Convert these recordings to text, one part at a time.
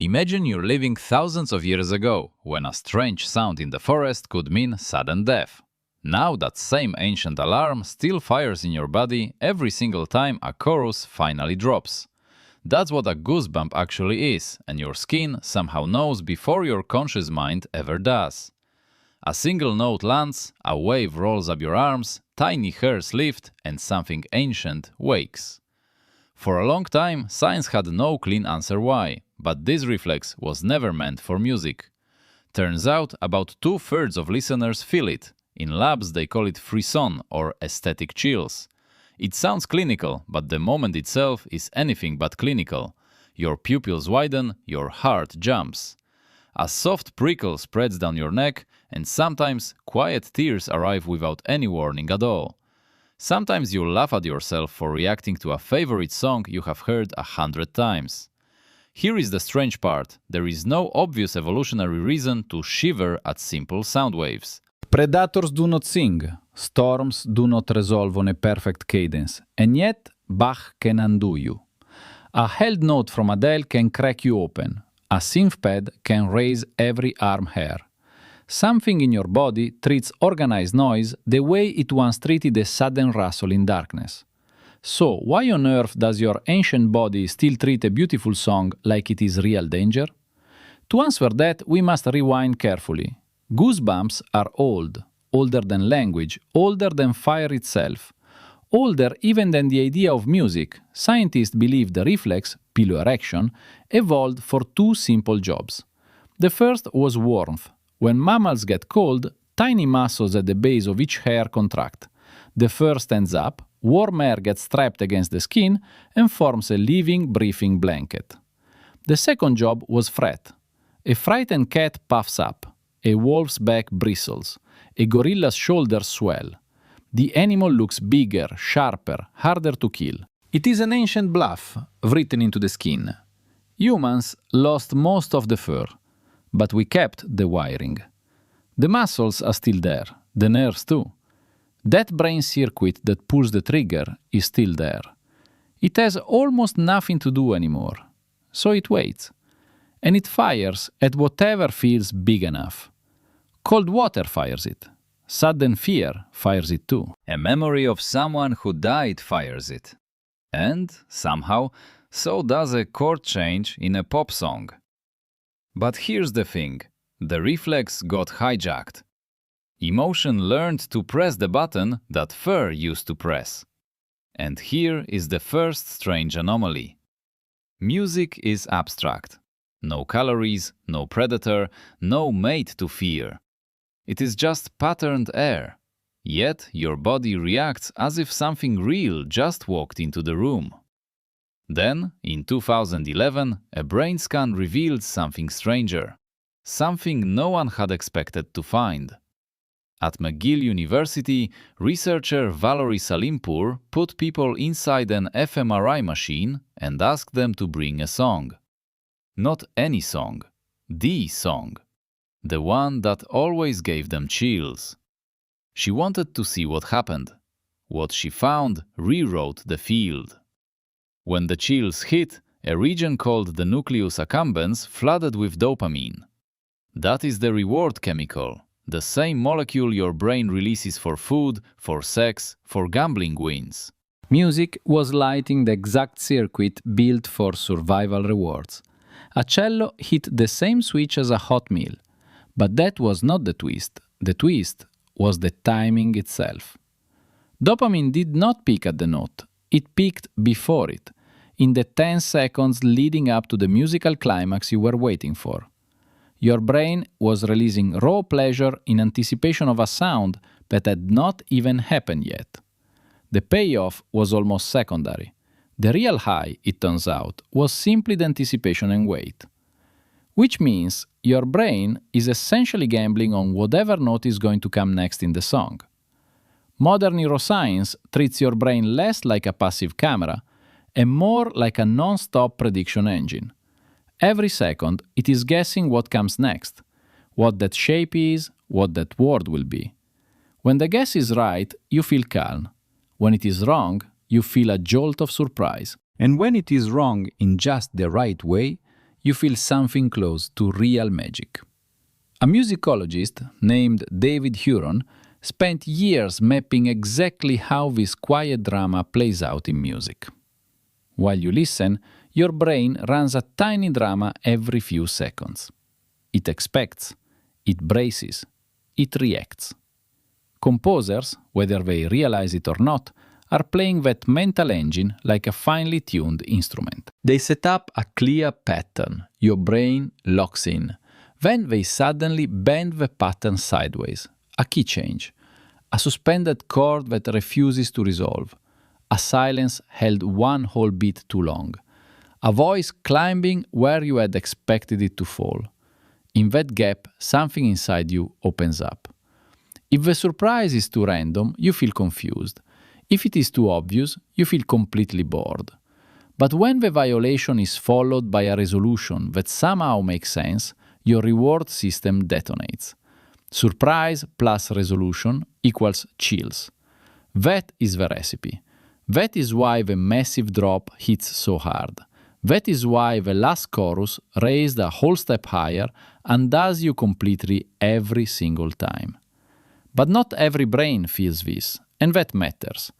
Imagine you're living thousands of years ago, when a strange sound in the forest could mean sudden death. Now that same ancient alarm still fires in your body every single time a chorus finally drops. That's what a goosebump actually is, and your skin somehow knows before your conscious mind ever does. A single note lands, a wave rolls up your arms, tiny hairs lift, and something ancient wakes. For a long time, science had no clean answer why, but this reflex was never meant for music. Turns out, about 2/3 of listeners feel it. In labs, they call it frisson or aesthetic chills. It sounds clinical, but the moment itself is anything but clinical. Your pupils widen, your heart jumps. A soft prickle spreads down your neck, and sometimes quiet tears arrive without any warning at all. Sometimes you laugh at yourself for reacting to a favorite song you have heard 100 times. Here is the strange part: there is no obvious evolutionary reason to shiver at simple sound waves. Predators do not sing, storms do not resolve on a perfect cadence, and yet Bach can undo you. A held note from Adele can crack you open. A synth pad can raise every arm hair. Something in your body treats organized noise the way it once treated a sudden rustle in darkness. So, why on earth does your ancient body still treat a beautiful song like it is real danger? To answer that, we must rewind carefully. Goosebumps are old, older than language, older than fire itself, older even than the idea of music. Scientists believe the reflex, pillow erection, evolved for two simple jobs. The first was warmth. When mammals get cold, tiny muscles at the base of each hair contract. The fur stands up, warm air gets trapped against the skin and forms a living, breathing blanket. The second job was fret. A frightened cat puffs up. A wolf's back bristles. A gorilla's shoulders swell. The animal looks bigger, sharper, harder to kill. It is an ancient bluff written into the skin. Humans lost most of the fur, but we kept the wiring. The muscles are still there, the nerves too. That brain circuit that pulls the trigger is still there. It has almost nothing to do anymore, so it waits. And it fires at whatever feels big enough. Cold water fires it. Sudden fear fires it too. A memory of someone who died fires it. And, somehow, so does a chord change in a pop song. But here's the thing, the reflex got hijacked. Emotion learned to press the button that fur used to press. And here is the first strange anomaly. Music is abstract. No calories, no predator, no mate to fear. It is just patterned air. Yet your body reacts as if something real just walked into the room. Then, in 2011, a brain scan revealed something stranger. Something no one had expected to find. At McGill University, researcher Valerie Salimpour put people inside an fMRI machine and asked them to bring a song. Not any song, the song. The one that always gave them chills. She wanted to see what happened. What she found rewrote the field. When the chills hit, a region called the nucleus accumbens flooded with dopamine. That is the reward chemical, the same molecule your brain releases for food, for sex, for gambling wins. Music was lighting the exact circuit built for survival rewards. A cello hit the same switch as a hot meal. But that was not the twist. The twist was the timing itself. Dopamine did not peak at the note. It peaked before it, in the 10 seconds leading up to the musical climax you were waiting for. Your brain was releasing raw pleasure in anticipation of a sound that had not even happened yet. The payoff was almost secondary. The real high, it turns out, was simply the anticipation and wait. Which means your brain is essentially gambling on whatever note is going to come next in the song. Modern neuroscience treats your brain less like a passive camera and more like a non-stop prediction engine. Every second, it is guessing what comes next, what that shape is, what that word will be. When the guess is right, you feel calm. When it is wrong, you feel a jolt of surprise. And when it is wrong in just the right way, you feel something close to real magic. A musicologist named David Huron spent years mapping exactly how this quiet drama plays out in music. While you listen, your brain runs a tiny drama every few seconds. It expects, it braces, it reacts. Composers, whether they realize it or not, are playing that mental engine like a finely tuned instrument. They set up a clear pattern, your brain locks in. Then they suddenly bend the pattern sideways, a key change, a suspended chord that refuses to resolve, a silence held one whole beat too long, a voice climbing where you had expected it to fall. In that gap, something inside you opens up. If the surprise is too random, you feel confused. If it is too obvious, you feel completely bored. But when the violation is followed by a resolution that somehow makes sense, your reward system detonates. Surprise plus resolution equals chills. That is the recipe. That is why the massive drop hits so hard. That is why the last chorus, raised a whole step higher, undoes you completely every single time. But not every brain feels this, and that matters.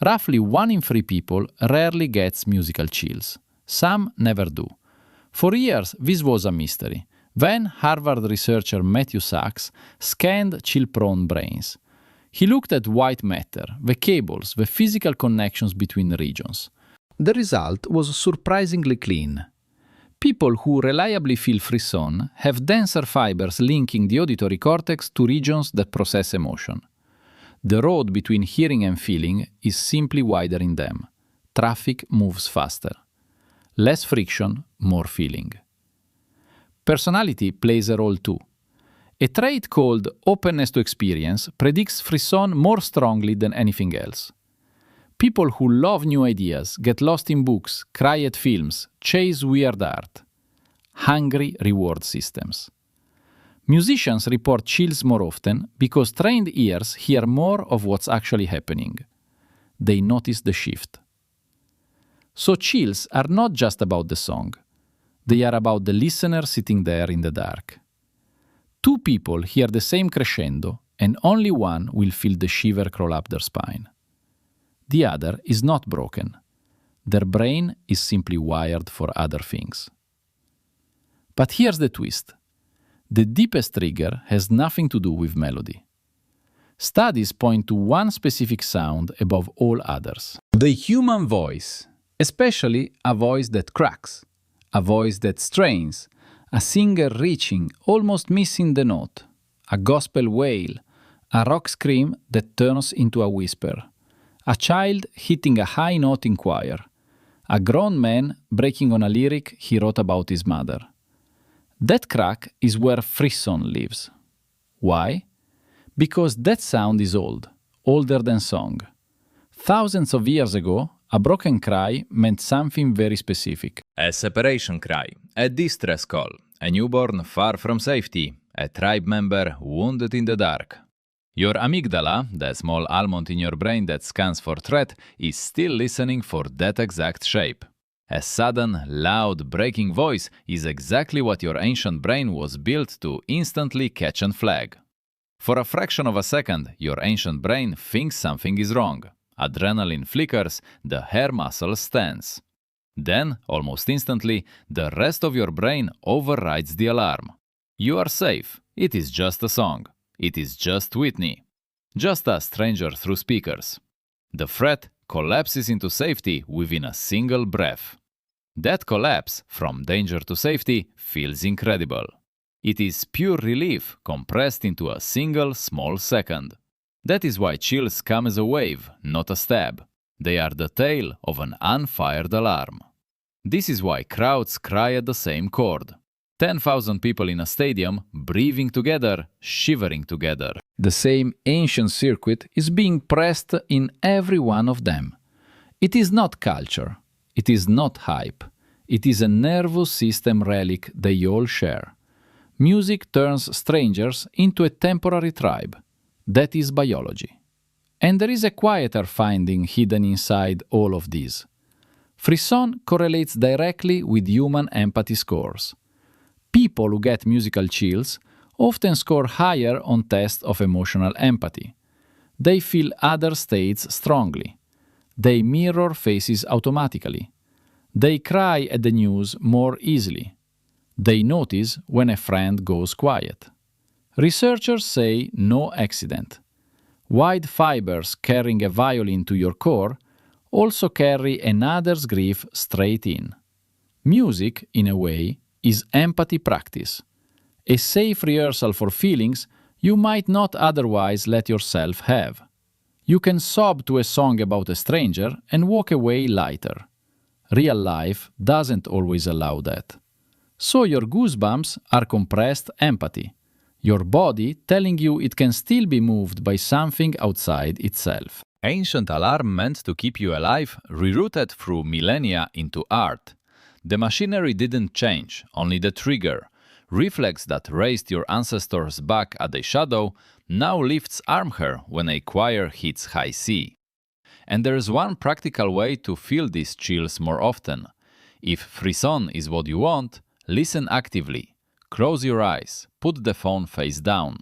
Roughly 1 in 3 people rarely gets musical chills. Some never do. For years, this was a mystery. Then Harvard researcher Matthew Sachs scanned chill-prone brains. He looked at white matter, the cables, the physical connections between regions. The result was surprisingly clean. People who reliably feel frisson have denser fibers linking the auditory cortex to regions that process emotion. The road between hearing and feeling is simply wider in them. Traffic moves faster. Less friction, more feeling. Personality plays a role too. A trait called openness to experience predicts frisson more strongly than anything else. People who love new ideas, get lost in books, cry at films, chase weird art. Hungry reward systems. Musicians report chills more often because trained ears hear more of what's actually happening. They notice the shift. So chills are not just about the song. They are about the listener sitting there in the dark. 2 people hear the same crescendo, and only one will feel the shiver crawl up their spine. The other is not broken. Their brain is simply wired for other things. But here's the twist. The deepest trigger has nothing to do with melody. Studies point to one specific sound above all others. The human voice, especially a voice that cracks, a voice that strains, a singer reaching, almost missing the note, a gospel wail, a rock scream that turns into a whisper, a child hitting a high note in choir, a grown man breaking on a lyric he wrote about his mother. That crack is where frisson lives. Why? Because that sound is old, older than song. Thousands of years ago, a broken cry meant something very specific. A separation cry, a distress call, a newborn far from safety, a tribe member wounded in the dark. Your amygdala, the small almond in your brain that scans for threat, is still listening for that exact shape. A sudden, loud, breaking voice is exactly what your ancient brain was built to instantly catch and flag. For a fraction of a second, your ancient brain thinks something is wrong. Adrenaline flickers, the hair muscle stands. Then, almost instantly, the rest of your brain overrides the alarm. You are safe. It is just a song. It is just Whitney. Just a stranger through speakers. The threat collapses into safety within a single breath. That collapse, from danger to safety, feels incredible. It is pure relief compressed into a single small second. That is why chills come as a wave, not a stab. They are the tail of an unfired alarm. This is why crowds cry at the same chord. 10,000 people in a stadium, breathing together, shivering together. The same ancient circuit is being pressed in every one of them. It is not culture. It is not hype. It is a nervous system relic they all share. Music turns strangers into a temporary tribe. That is biology. And there is a quieter finding hidden inside all of these. Frisson correlates directly with human empathy scores. People who get musical chills often score higher on tests of emotional empathy. They feel other states strongly. They mirror faces automatically. They cry at the news more easily. They notice when a friend goes quiet. Researchers say no accident. Wide fibers carrying a violin to your core also carry another's grief straight in. Music, in a way, is empathy practice, a safe rehearsal for feelings you might not otherwise let yourself have. You can sob to a song about a stranger and walk away lighter. Real life doesn't always allow that. So your goosebumps are compressed empathy, your body telling you it can still be moved by something outside itself. Ancient alarm meant to keep you alive, rerouted through millennia into art. The machinery didn't change, only the trigger. Reflex that raised your ancestors back at a shadow now lifts arm hair when a choir hits high C. And there's one practical way to feel these chills more often. If frisson is what you want, listen actively. Close your eyes, put the phone face down.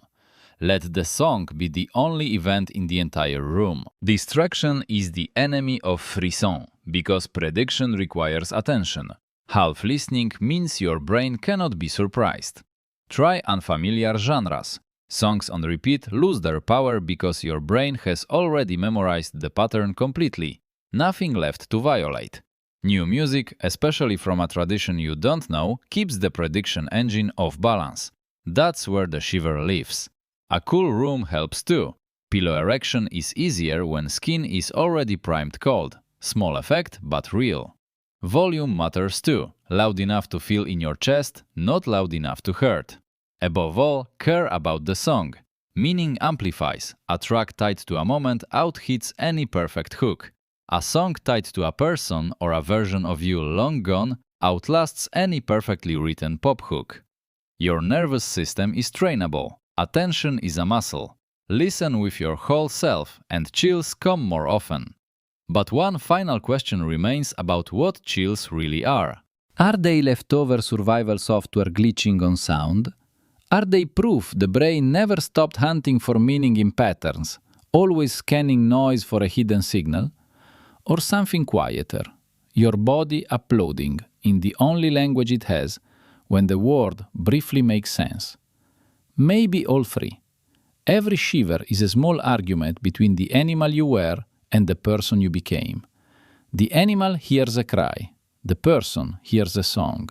Let the song be the only event in the entire room. Distraction is the enemy of frisson, because prediction requires attention. Half listening means your brain cannot be surprised. Try unfamiliar genres. Songs on repeat lose their power because your brain has already memorized the pattern completely. Nothing left to violate. New music, especially from a tradition you don't know, keeps the prediction engine off balance. That's where the shiver lives. A cool room helps too. Pillow erection is easier when skin is already primed cold. Small effect, but real. Volume matters too. Loud enough to feel in your chest, not loud enough to hurt. Above all, care about the song. Meaning amplifies. A track tied to a moment out-hits any perfect hook. A song tied to a person or a version of you long gone outlasts any perfectly written pop hook. Your nervous system is trainable. Attention is a muscle. Listen with your whole self and chills come more often. But one final question remains about what chills really are. Are they leftover survival software glitching on sound? Are they proof the brain never stopped hunting for meaning in patterns, always scanning noise for a hidden signal? Or something quieter, your body uploading in the only language it has when the word briefly makes sense? Maybe all three. Every shiver is a small argument between the animal you were and the person you became. The animal hears a cry, the person hears a song.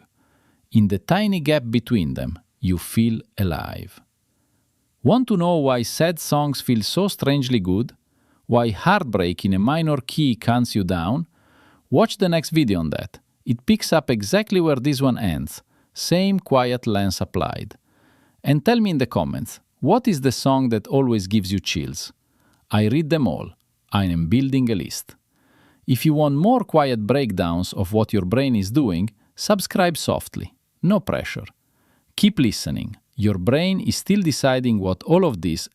In the tiny gap between them, you feel alive. Want to know why sad songs feel so strangely good? Why heartbreak in a minor key calms you down? Watch the next video on that. It picks up exactly where this one ends. Same quiet lens applied. And tell me in the comments, what is the song that always gives you chills? I read them all. I am building a list. If you want more quiet breakdowns of what your brain is doing, subscribe softly. No pressure. Keep listening. Your brain is still deciding what all of this